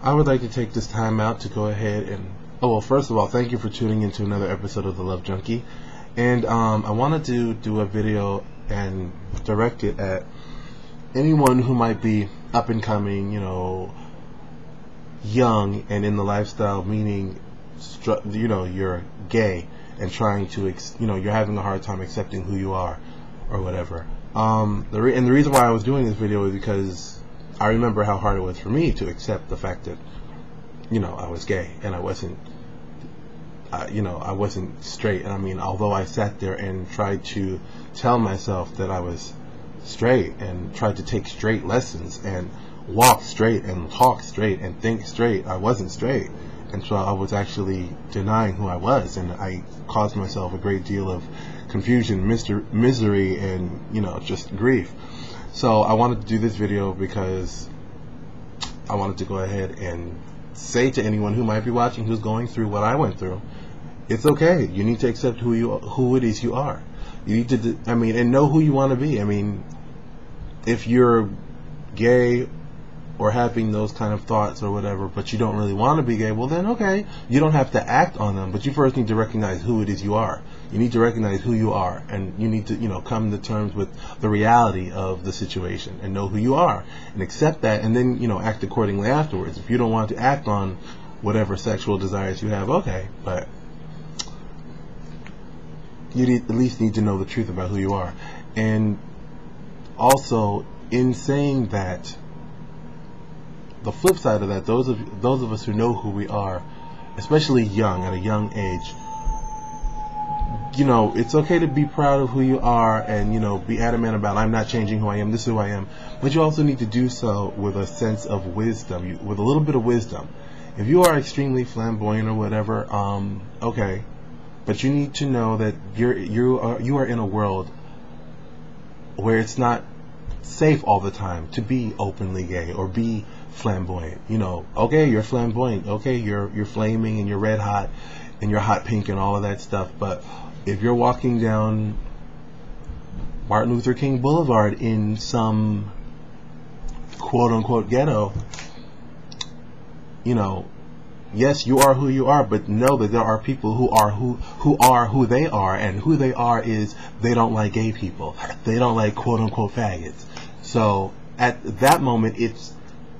I would like to take this time out to go ahead and, well, first of all, thank you for tuning into another episode of The Love Junkie. And I wanted to do a video and direct it at anyone who might be up and coming, young and in the lifestyle, meaning, you're gay and trying to, you're having a hard time accepting who you are or whatever. And the reason why I was doing this video is because I remember how hard it was for me to accept the fact that, I was gay and I wasn't, I wasn't straight. And I mean, although I sat there and tried to tell myself that I was straight and tried to take straight lessons and walk straight and talk straight and think straight, I wasn't straight. And so I was actually denying who I was, and I caused myself a great deal of confusion, misery, and just grief. So I wanted to do this video because I wanted to go ahead and say to anyone who might be watching who's going through what I went through, it's okay. You need to accept who it is you are. You need to, and know who you want to be. If you're gay or having those kind of thoughts or whatever, but you don't really want to be gay, well then, okay, you don't have to act on them, but you first need to recognize who it is you are. You need to recognize who you are, and you need to, come to terms with the reality of the situation and know who you are and accept that, and then, act accordingly afterwards. If you don't want to act on whatever sexual desires you have, okay, but you at least need to know the truth about who you are. And also, in saying that, the flip side of that, those of us who know who we are, especially young, at a young age, it's okay to be proud of who you are and, be adamant about, I'm not changing who I am, this is who I am. But you also need to do so with a sense of wisdom, with a little bit of wisdom. If you are extremely flamboyant or whatever, okay, but you need to know that you are in a world where it's not safe all the time to be openly gay or be flamboyant. Okay, you're flamboyant, okay, you're flaming and you're red hot and you're hot pink and all of that stuff, but if you're walking down Martin Luther King Boulevard in some quote-unquote ghetto, yes, you are who you are, but know that there are people who are who they are, and who they are is they don't like gay people. They don't like quote-unquote faggots. So at that moment,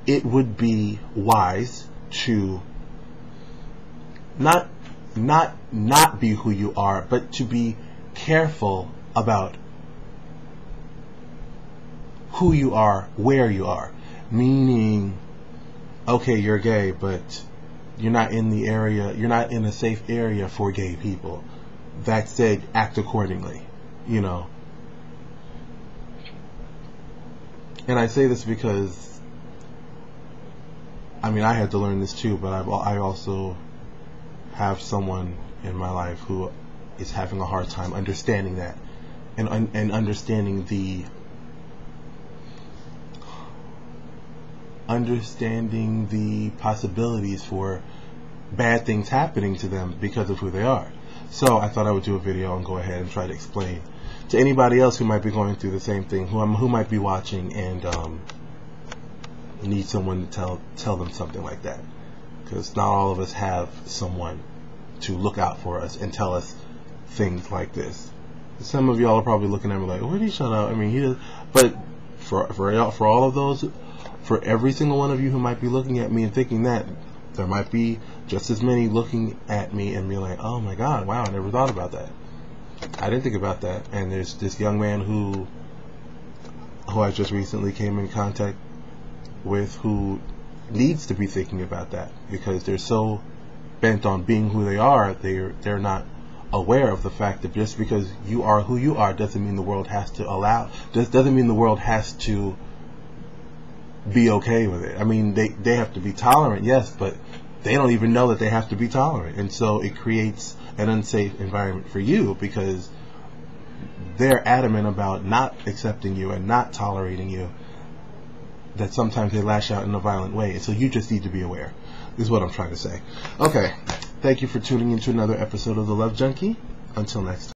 it would be wise to not be who you are, but to be careful about who you are, where you are. Meaning, okay, you're gay, but you're not in the area, you're not in a safe area for gay people. That said, act accordingly, And I say this because, I had to learn this too, but I also have someone in my life who is having a hard time understanding that, and understanding the possibilities for bad things happening to them because of who they are. So I thought I would do a video and go ahead and try to explain to anybody else who might be going through the same thing, who might be watching and need someone to tell them something like that, because not all of us have someone to look out for us and tell us things like this. Some of y'all are probably looking at me like, "Where did he shut up?" He does. But for all of those, for every single one of you who might be looking at me and thinking that, there might be just as many looking at me and be like, "Oh my God, wow, I never thought about that. I didn't think about that." And there's this young man who I just recently came in contact with who needs to be thinking about that, because they're so bent on being who they are, they're not aware of the fact that just because you are who you are doesn't mean the world has to be okay with it. They have to be tolerant, yes, but they don't even know that they have to be tolerant, and so it creates an unsafe environment for you, because they're adamant about not accepting you and not tolerating you, that sometimes they lash out in a violent way. So you just need to be aware, is what I'm trying to say. Okay, thank you for tuning into another episode of The Love Junkie. Until next time.